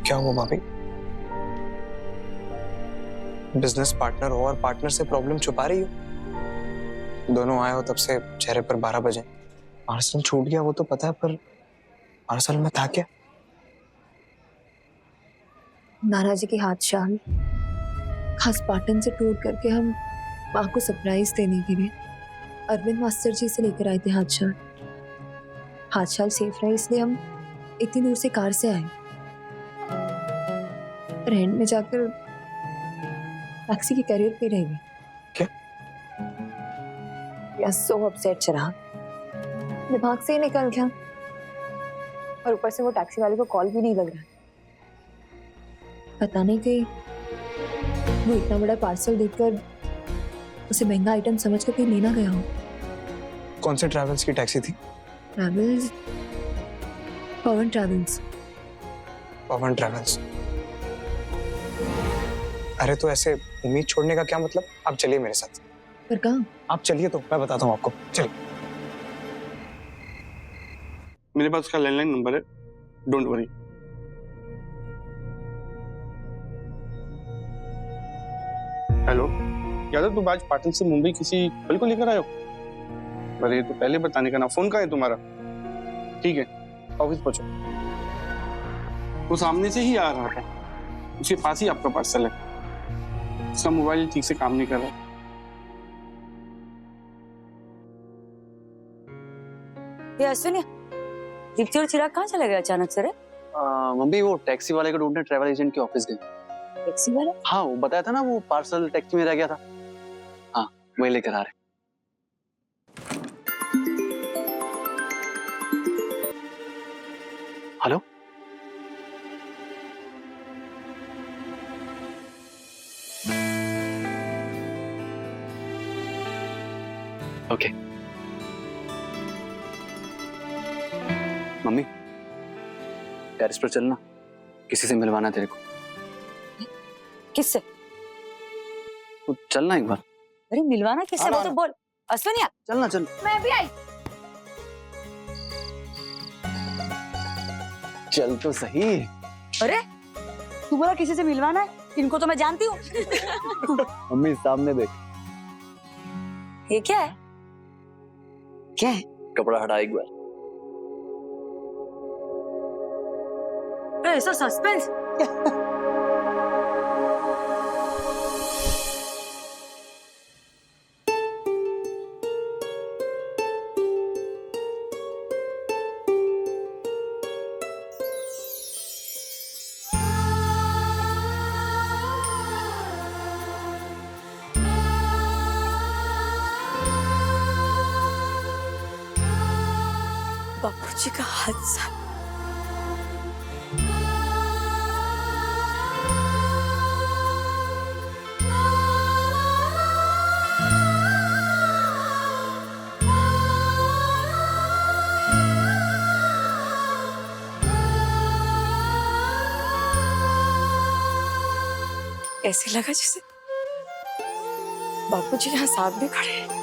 क्या हुआ भाभी? बिजनेस पार्टनर हो और पार्टनर से प्रॉब्लम छुपा रही हो। दोनों आए हो तब से चेहरे पर 12 बजे। पार्सल छूट गया वो तो पता है, पर पार्सल में था क्या? नाना जी की हाथ शाल खास पाटन से टूट करके हम माँ को सरप्राइज देने के लिए अरविंद मास्टर जी से लेकर आए थे हाथ शाल। हाथ शाल सेफ रहे इसलिए हम इतनी दूर से कार से आए, पर एंड में जाकर टैक्सी के कैरियर पे रह गई। क्या? या सो अपसेट चिराग, दिमाग से ही निकल गया। और ऊपर से वो टैक्सी वाले को कॉल भी नहीं लग रहा। पता नहीं कि वो इतना बड़ा पार्सल देखकर उसे महंगा आइटम समझ कर कहीं लेना गया हो। कौन से ट्रैवल्स की टैक्सी थी? ट्रैवल्स, पवन ट्रैवल्स। पवन ट्रैवल्स। अरे तो ऐसे उम्मीद छोड़ने का क्या मतलब? आप चलिए मेरे साथ। पर कहाँ? आप चलिए तो मैं बताता हूँ आपको। चलिए। मेरे पास उसका लैंडलाइन नंबर है, डोंट वरी। हेलो यादव, तुम आज पाटन से मुंबई किसी कल को लेकर आए हो? अरे तो पहले बताने का ना, फोन कहाँ है तुम्हारा? ठीक है, ऑफिस पहुंचो। वो सामने से ही आ रहा था, उसके पास ही आपका पार्सल है। उसका मोबाइल ठीक से काम नहीं कर रहा। ये अश्विनी, दीप्ति और चिराग कहाँ चले गए अचानक से रे? मम्मी वो टैक्सी वाले को ढूंढने ट्रैवल एजेंट के ऑफिस गए। टैक्सी वाले? हाँ वो बताया था ना, वो पार्सल टैक्सी में रह गया था। हाँ वही लेकर आ रहे। Hello, okay. मम्मी टेरेस पर चलना, किसी से मिलवाना तेरे को। किससे? तो चलना एक बार। अरे मिलवाना किससे, वो तो बोल। अश्विनी चलना चल। मैं भी आई। चल तो सही। अरे तू बोला किसी से मिलवाना है, इनको तो मैं जानती हूँ। मम्मी सामने देख। ये क्या है? क्या है? कपड़ा हटा एक बार। ऐसा सस्पेंस। बापूजी का हादसा। ऐसे लगा जैसे बापूजी यहाँ साथ में खड़े हैं।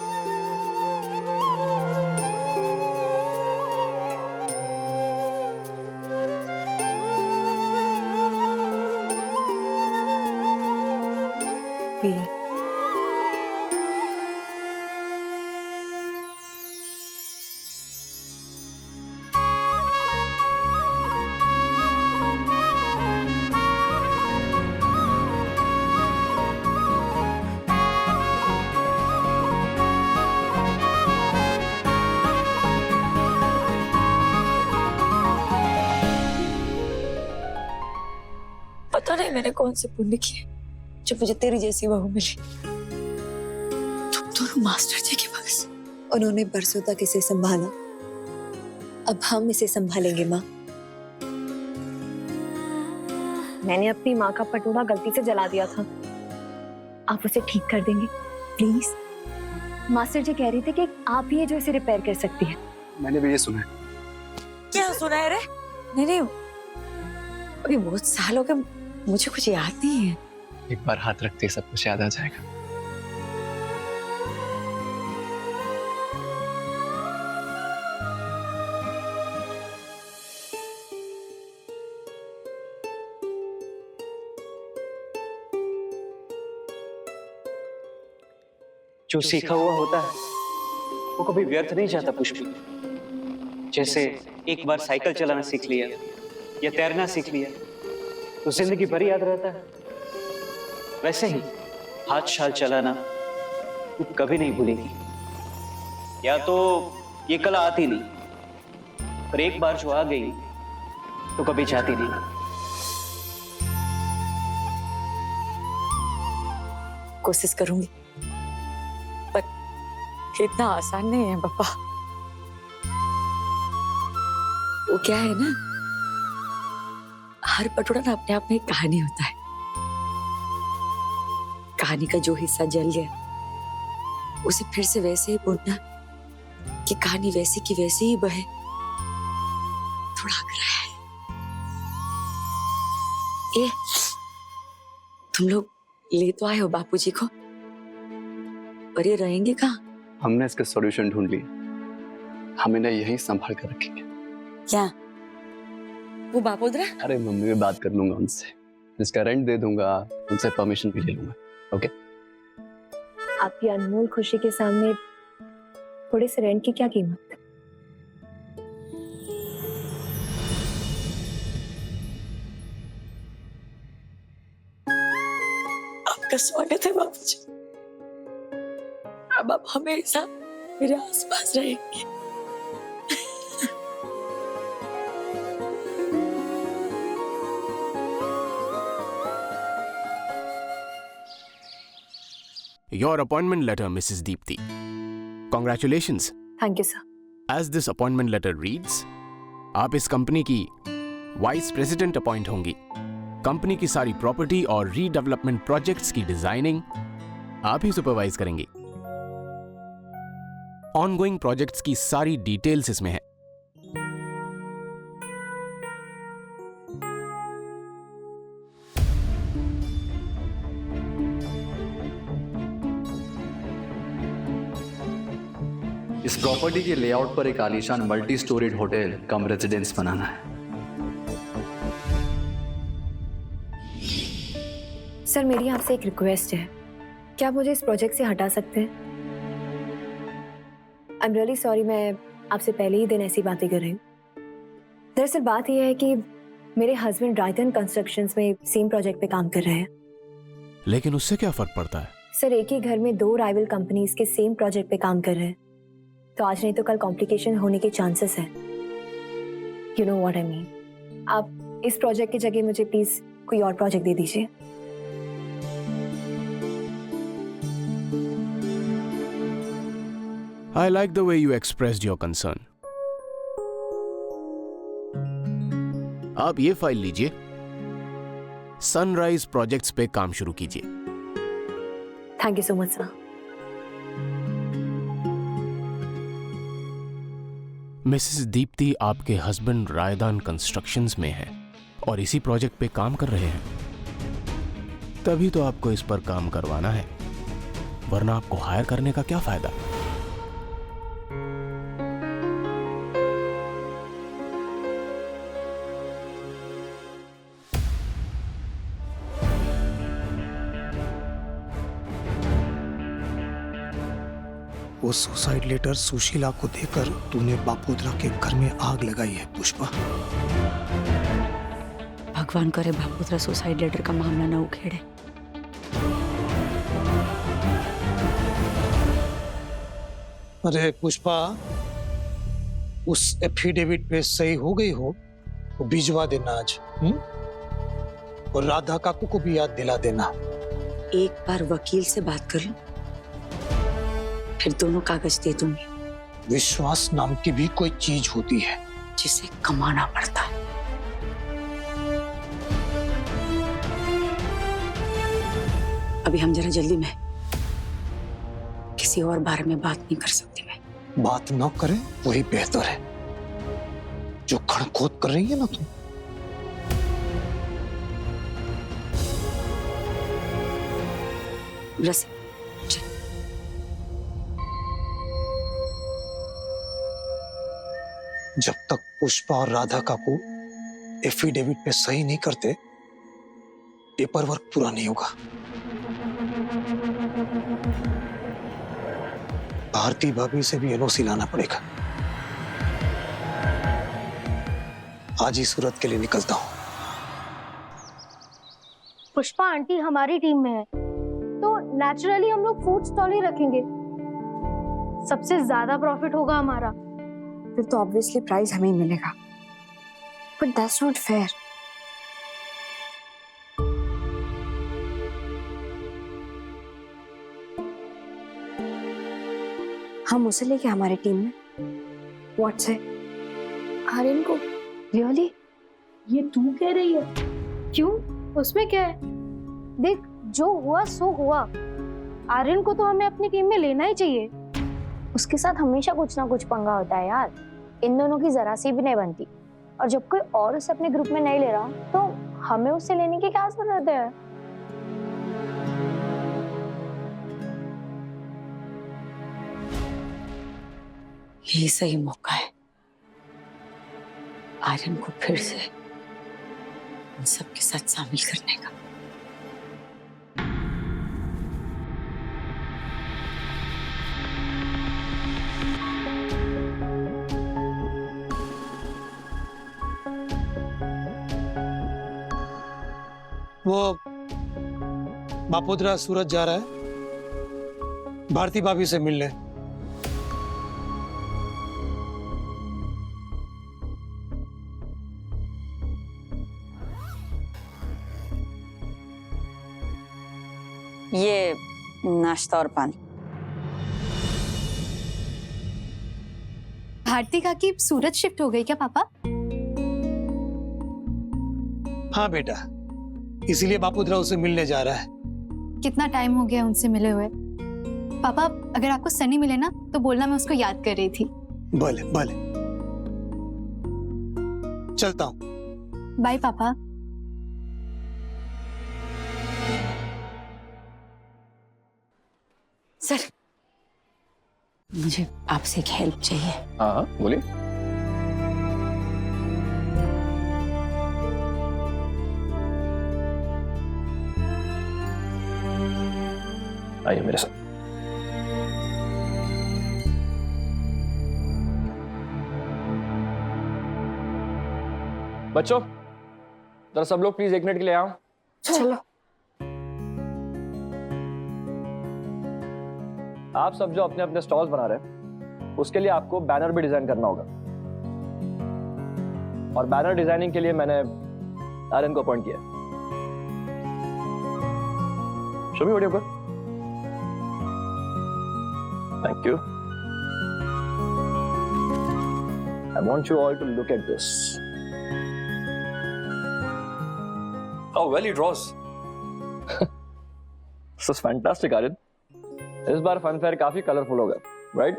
पता नहीं मैंने कौन से पुण्य किए जो मुझे तेरी जैसी बहू मिली। तुम दोनों मास्टर जी के पास। उन्होंने बरसों तक इसे संभाला, अब हम इसे संभालेंगे माँ। मैंने अपनी माँ का पटोला गलती से जला दिया था, आप उसे ठीक कर देंगे प्लीज? मास्टर जी कह रही थे कि आप ही है जो इसे रिपेयर कर सकती है। मैंने भी ये सुना है। क्या सुना है रे? नहीं, अभी बहुत साल हो गए, मुझे कुछ याद नहीं है। एक बार हाथ रखते सब कुछ याद आ जाएगा। जो सीखा हुआ होता है वो कभी व्यर्थ नहीं जाता पुष्पी। जैसे एक बार साइकिल चलाना सीख लिया या तैरना सीख लिया तो जिंदगी भर याद रहता है, वैसे ही हाथ शाल चलाना तू कभी नहीं भूलेगी। या तो ये कला आती नहीं, पर एक बार जो आ गई तो कभी जाती नहीं। कोशिश करूंगी, पर इतना आसान नहीं है पापा। वो क्या है ना, हर पटोरा ना अपने आप में एक कहानी होता है। कहानी का जो हिस्सा जल गया उसे फिर से वैसे ही बुनना कि कहानी वैसी की वैसी ही बहे, थोड़ा आग्रह है। ये तुम लोग ले तो आए हो बापूजी को, पर ये रहेंगे कहाँ? हमने इसका सॉल्यूशन ढूंढ लिया, हम इन्हें यहीं संभाल कर रखेंगे। क्या वो बापोद्रा? अरे मम्मी में बात कर लूंगा उनसे, जिसका रेंट दे दूंगा, उनसे परमिशन भी ले लूंगा। ओके? आपकी अनमोल खुशी के सामने थोड़े से रेंट की क्या कीमत? आपका स्वागत है बापूजी। अब आप हमेशा मेरे आसपास रहेंगे। Your appointment letter, Mrs. Deepti. Congratulations. Thank you sir. As this appointment letter reads, आप इस कंपनी की वाइस प्रेसिडेंट अपॉइंट होंगी। कंपनी की सारी प्रॉपर्टी और रीडेवलपमेंट प्रोजेक्ट्स की डिजाइनिंग आप ही सुपरवाइज करेंगी। ऑनगोइंग प्रोजेक्ट्स की सारी डिटेल्स इसमें है। इस प्रॉपर्टी के लेआउट पर एक आलीशान मल्टी स्टोरीड होटल कम रेजिडेंस बनाना है। सर मेरी आपसे एक रिक्वेस्ट है, क्या आप मुझे इस प्रोजेक्ट से हटा सकते हैं? आई एम रियली सॉरी, मैं आपसे पहले ही दिन ऐसी बातें कर रही हूँ। दरअसल बात यह है कि मेरे हस्बैंड रायतन कंस्ट्रक्शंस में सेम प्रोजेक्ट पे काम कर रहे हैं। लेकिन उससे क्या फर्क पड़ता है? सर एक ही घर में 2 राइवल कंपनीज के सेम प्रोजेक्ट पे काम कर रहे हैं, तो आज नहीं तो कल कॉम्प्लिकेशन होने के चांसेस हैं। You know what I mean. आप इस प्रोजेक्ट की जगह मुझे प्लीज कोई और प्रोजेक्ट दे दीजिए। I like the way you expressed your concern. आप ये फाइल लीजिए, सनराइज प्रोजेक्ट्स पे काम शुरू कीजिए। Thank you so much sir. Mrs Deepti आपके हस्बैंड रायदान कंस्ट्रक्शंस में है और इसी प्रोजेक्ट पे काम कर रहे हैं, तभी तो आपको इस पर काम करवाना है, वरना आपको हायर करने का क्या फायदा? वो सुसाइड लेटर सुशीला को देकर तूने बापोद्रा के घर में आग लगाई है पुष्पा। भगवान करे बापोद्रा सुसाइड लेटर का मामला न उखेड़े। अरे पुष्पा, उस एफिडेविट पे सही हो गई हो तो भिजवा देना आज। और राधा काकू को भी याद दिला देना। एक बार वकील से बात कर लो, फिर दोनों कागज दे दूंगी। विश्वास नाम की भी कोई चीज होती है जिसे कमाना पड़ता है। अभी हम जरा जल्दी में किसी और बारे में बात नहीं कर सकती। मैं बात न करें वही बेहतर है। जो खड़खोद कर रही है ना तुम, रसी जब तक पुष्पा और राधा काकू एफिडेविट पे सही नहीं करते, पेपर वर्क पूरा नहीं होगा। भारती भाभी से भी एनओसी लाना पड़ेगा। आज ही सूरत के लिए निकलता हूँ। पुष्पा आंटी हमारी टीम में है तो नेचुरली हम लोग फूड स्टॉल ही रखेंगे, सबसे ज्यादा प्रॉफिट होगा हमारा। फिर तो ऑब्वियसली प्राइस हमें ही मिलेगा, बट दैट्स नॉट फेयर। हम उसे लेके हमारी टीम में व्हाट से आर्यन को। रियली ये तू कह रही है? क्यों, उसमें क्या है? देख जो हुआ सो हुआ, आर्यन को तो हमें अपनी टीम में लेना ही चाहिए। उसके साथ हमेशा कुछ ना कुछ पंगा होता है यार, इन दोनों की जरा सी भी नहीं बनती। और जब कोई और उसे अपने ग्रुप में नहीं ले रहा तो हमें उससे लेने की क्या जरूरत है? ये सही मौका है आर्यन को फिर से इन सबके साथ शामिल करने का। वो बापोद्रा सूरत जा रहा है भारती भाभी से मिलने। ये नाश्ता और पानी। भारती काकी सूरत शिफ्ट हो गई क्या पापा? हाँ बेटा, इसीलिए बापोद्रा उसे मिलने जा रहा है। कितना टाइम हो गया उनसे मिले हुए। पापा अगर आपको सनी मिले ना तो बोलना, मैं उसको याद कर रही थी। भले भले, चलता हूँ। बाय पापा। सर मुझे आपसे एक हेल्प चाहिए। हाँ बोलिए। आइए मेरे साथ। बच्चों जरा सब लोग प्लीज 1 मिनट के लिए आओ। चलो। आप सब जो अपने अपने स्टॉल्स बना रहे हैं उसके लिए आपको बैनर भी डिजाइन करना होगा, और बैनर डिजाइनिंग के लिए मैंने आर्यन को अपॉइंट किया। Show me what you got. Thank you. I want you all to look at this. Oh, well, he draws. This is fantastic, Aryan. इस बार फन फेयर काफी कलरफुल होगा, राइट?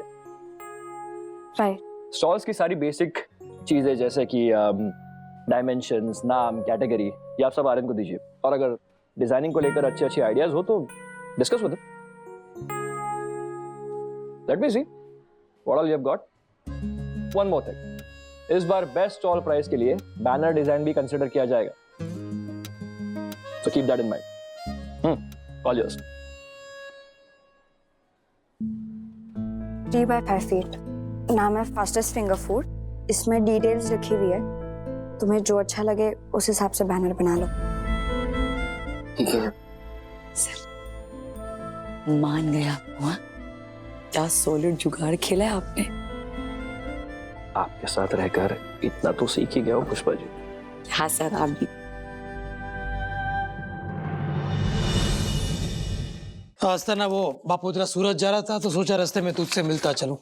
राइट। स्टॉल्स की सारी बेसिक चीजें जैसे कि डायमेंशंस, नाम, कैटेगरी, ये आप सब आर्यन को दीजिए, और अगर डिजाइनिंग को लेकर अच्छे अच्छे आइडियाज हो तो discuss with him. Let me see what all you have got. One more thing, इस बार बेस्ट स्टॉल प्राइस के लिए बैनर डिजाइन भी कंसिडर किया जाएगा, so keep that in mind. All yours. 3x5 feet। नाम है फास्टेस्ट फिंगर फूड। इसमें details लिखी हुई है, तुम्हें जो अच्छा लगे उस हिसाब से बैनर बना लो। सर मान गया हुआ, क्या सॉलिड जुगाड़ खेला है आपने। आपके साथ रहकर इतना तो सीख ही गया हूँ पुष्पा जी। हाँ सर, आप भी। आज था ना वो बापोद्रा सूरत जा रहा था तो सोचा रास्ते में तुझसे मिलता चलूं।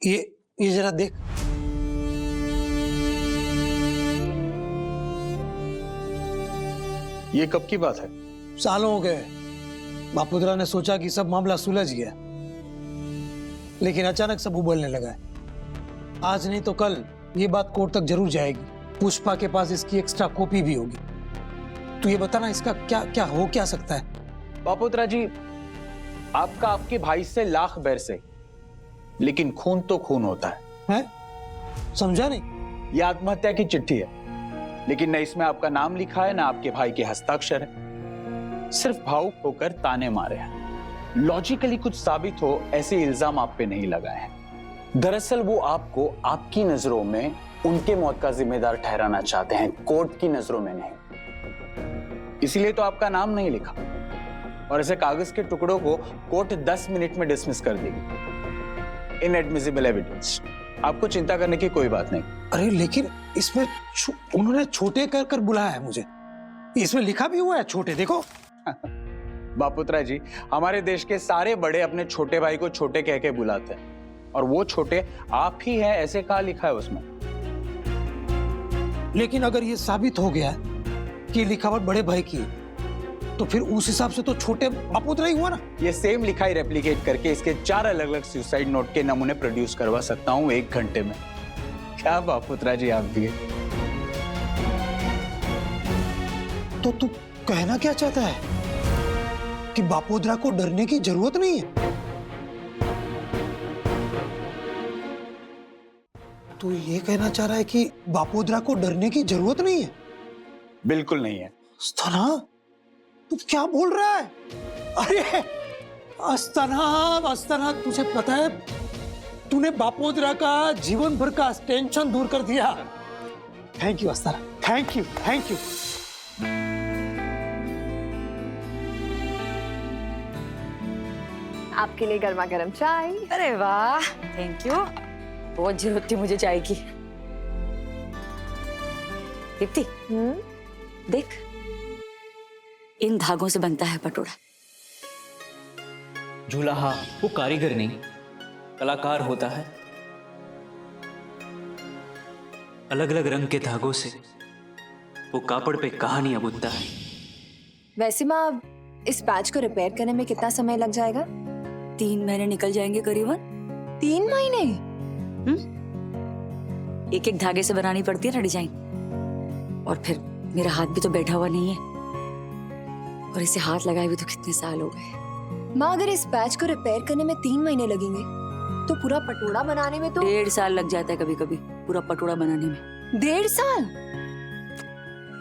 ये जरा देख। ये कब की बात है? सालों हो गए। बापोद्रा ने सोचा कि सब मामला सुलझ गया, लेकिन अचानक सब उबलने लगा है। आज नहीं तो कल ये बात कोर्ट तक जरूर जाएगी। पुष्पा के पास इसकी एक्स्ट्रा कॉपी भी होगी। तू ये बताना इसका क्या क्या हो क्या सकता है। बापोद्रा जी, आपका आपके भाई से लाख बैर से, लेकिन खून तो खून होता है। समझा नहीं? ये आत्महत्या की चिट्ठी है, लेकिन न इसमें आपका नाम लिखा है, ना आपके भाई के हस्ताक्षर है। सिर्फ भावुक होकर ताने मारे हैं। लॉजिकली कुछ साबित हो ऐसे इल्जाम आप पे नहीं लगाए हैं। दरअसल वो आपको आपकी नजरों में उनके मौत का जिम्मेदार ठहराना चाहते हैं, कोर्ट की नजरों में नहीं। इसीलिए तो आपका नाम नहीं लिखा और ऐसे कागज के टुकड़ों को कोर्ट 10 मिनट में डिसमिस कर देगी। Inadmissible evidence. आपको चिंता करने की कोई बात नहीं। अरे लेकिन इसमें उन्होंने छोटे कर कर बुलाया है मुझे, इसमें लिखा भी हुआ है छोटे, देखो। बापुत्रा जी, हमारे देश के सारे बड़े अपने छोटे भाई को छोटे कह के बुलाते हैं और वो छोटे आप ही हैं, ऐसे कहा लिखा है उसमें। लेकिन अगर ये साबित हो गया कि लिखावट बड़े भाई की, तो फिर उस हिसाब से तो छोटे बापुत्रा ही हुआ ना। ये सेम लिखाई रेप्लिकेट करके इसके 4 अलग अलग सुसाइड नोट के नमूने प्रोड्यूस करवा सकता हूँ 1 घंटे में। क्या बापुत्रा जी आप भी। तो तू कहना क्या चाहता है कि बापोद्रा को डरने की जरूरत नहीं है? तू ये कहना चाह रहा है कि बापोद्रा को डरने की जरूरत नहीं है? बिल्कुल नहीं है। अस्थाना, तू क्या बोल रहा है? अरे अस्थाना, तुझे पता है तूने बापोद्रा का जीवन भर का टेंशन दूर कर दिया। Thank you Asthana, thank you. आपके लिए गर्मा गर्म चाय। अरे वाह, थैंक यू। बहुत जरूरत थी मुझे चाय की। दीप्ति, देख, इन धागों से बनता है पटोड़ा। झूलाहा वो कारीगर नहीं, कलाकार होता है। अलग अलग रंग के धागों से वो कापड़ पे कहानियां बुनता है। वैसे माँ, इस पैच को रिपेयर करने में कितना समय लग जाएगा? 3 महीने निकल जाएंगे करीबन। 3 महीने? एक एक धागे से बनानी पड़ती है ना डिजाइन, और फिर मेरा हाथ भी तो बैठा हुआ नहीं है, और इसे हाथ लगाए भी तो कितने साल हो गए। माँ, अगर इस पैच को रिपेयर करने में 3 महीने लगेंगे तो पूरा पटोड़ा बनाने में तो 1.5 साल लग जाता है कभी कभी पूरा पटोड़ा बनाने में। 1.5 साल?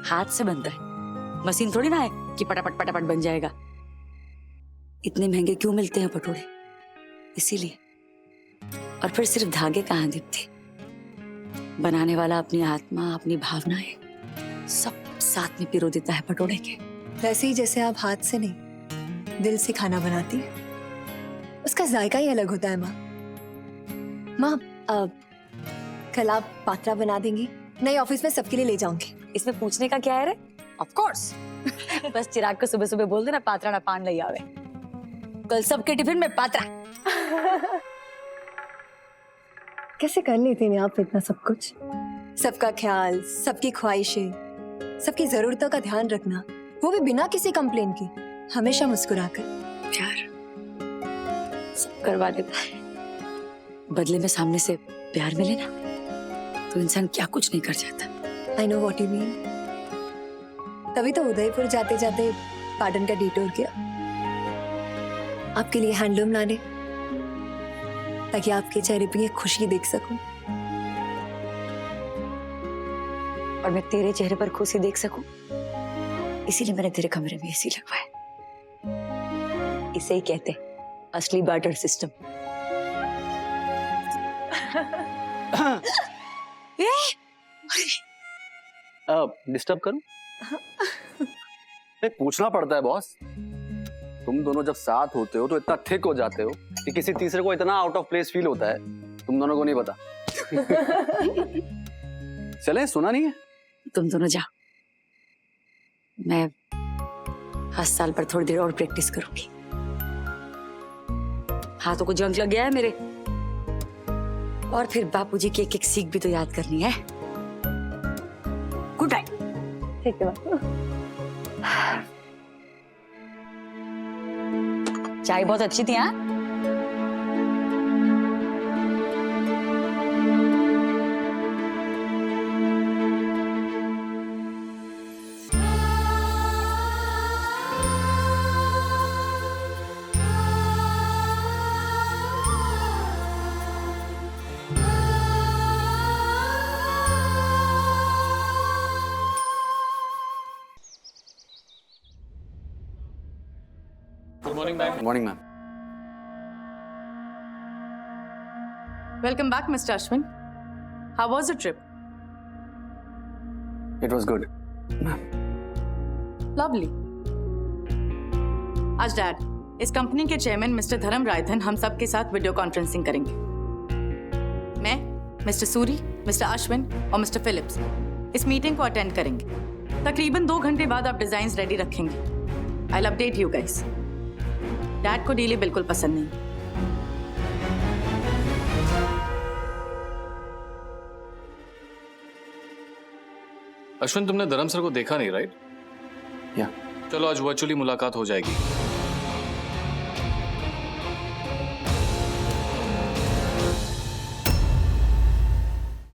हाथ से बनता है, मशीन थोड़ी ना है कि पटापट पटापट बन जाएगा। इतने महंगे क्यों मिलते हैं पटोड़े, इसीलिए। और फिर सिर्फ धागे कहाँ दिखते, बनाने वाला अपनी आत्मा, अपनी भावनाएं सब साथ में पिरो देता है पटोड़े के। वैसे ही जैसे आप हाथ से नहीं दिल से खाना बनाती है, उसका जायका ही अलग होता है। माँ, कल आप पात्रा बना देंगी? नहीं, ऑफिस में सबके लिए ले जाऊंगी। इसमें पूछने का क्या है रे? Of course. बस चिराग को सुबह सुबह बोल देना पात्रा ना पान ले आवे। कल सबके टिफिन में पात्रा। कैसे कर लेती हैं आप इतना सब कुछ? सबका ख्याल, सबकी ख्वाहिशें, सबकी जरूरतों का ध्यान रखना, वो भी बिना किसी कंप्लेन के, हमेशा मुस्कुराकर। प्यार सब करवा देता है, बदले में सामने से प्यार मिले ना तो इंसान क्या कुछ नहीं कर जाता। I know what you mean. तभी तो उदयपुर जाते जाते पाटन का डिटोर किया, आपके लिए हैंडलूम लाने, ताकि आपके चेहरे पे ये खुशी देख सकूं। और मैं तेरे चेहरे पर खुशी देख सकूं, इसीलिए मैंने तेरे कमरे में एसी लगवाया। इसे ही कहते हैं असली बार्टर सिस्टम। डिस्टर्ब करूं? पूछना पड़ता है बॉस। तुम दोनों जब साथ होते हो तो इतना थिक हो जाते हो कि किसी तीसरे को इतना आउट ऑफ प्लेस फील होता है, तुम दोनों को नहीं पता। चले, सुना नहीं है? तुम दोनों जाओ, मैं हस्ताल पर थोड़ी देर और प्रैक्टिस करूंगी। हाथों को जंग लग गया है मेरे, और फिर बापूजी की एक एक सीख भी तो याद करनी है। Good night. ठीक है। चाय बहुत अच्छी थी। हाँ, morning ma'am. Welcome back, Mr. Ashwin. How was the trip? It was good. Lovely. आज डैड इस कंपनी के चेयरमैन मिस्टर धर्म रायधन हम सब के साथ वीडियो कॉन्फ्रेंसिंग करेंगे। मैं, मिस्टर सूरी, मिस्टर अश्विन और मिस्टर फिलिप्स इस मीटिंग को अटेंड करेंगे। तकरीबन 2 घंटे बाद आप डिजाइन्स रेडी रखेंगे। I will update you guys. Dad को डीले बिल्कुल पसंद नहीं। अश्विन, तुमने धर्म सर को देखा नहीं, राइट? या चलो आज वर्चुअली मुलाकात हो जाएगी।